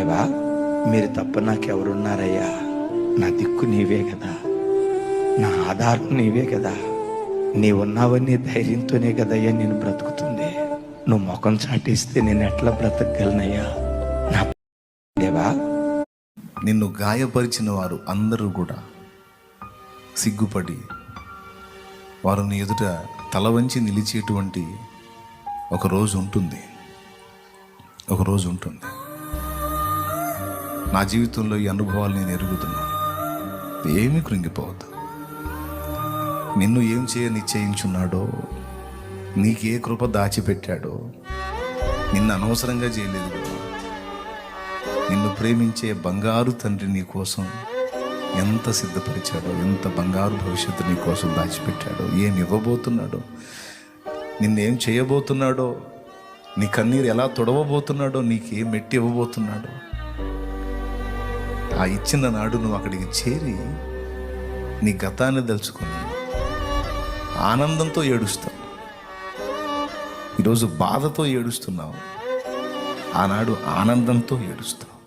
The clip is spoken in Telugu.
దేవా, మీరు తప్ప నాకెవరున్నారయ్యా? నా దిక్కు నీవే కదా, నా ఆధారం నీవే కదా. నీవున్నావని ధైర్యంతోనే కదయ్యా నేను బ్రతుకుతుంది. నువ్వు ముఖం చాటిస్తే నేను ఎట్లా బ్రతకగలనయ్యా? నా దేవా, నిన్ను గాయపరిచిన వారు అందరూ కూడా సిగ్గుపడి వారు నీ ఎదుట తల వంచి నిలిచేటువంటి ఒకరోజు ఉంటుంది. నా జీవితంలో ఈ అనుభవాలు నేను ఎరుగుతున్నాను. ఏమీ కృంగిపోవద్దు. నిన్ను ఏం నిశ్చయించున్నాడో, నీకే కృప దాచిపెట్టాడో, నిన్ను అనవసరంగా చేయలేదు. నిన్ను ప్రేమించే బంగారు తండ్రి నీ కోసం ఎంత సిద్ధపరిచాడో, ఎంత బంగారు భవిష్యత్తు నీ కోసం దాచిపెట్టాడో, ఏమి ఇవ్వబోతున్నాడో, నిన్నేం చేయబోతున్నాడో, నీ కన్నీరు ఎలా తొడవబోతున్నాడో, నీకేం మెట్టి ఇవ్వబోతున్నాడో, ఆ ఇచ్చిన నాడు నువ్వు అక్కడికి చేరి నీ గతాన్ని తలుచుకొని ఆనందంతో ఏడుస్తావు. ఈరోజు బాధతో ఏడుస్తున్నావు, ఆనాడు ఆనందంతో ఏడుస్తావు.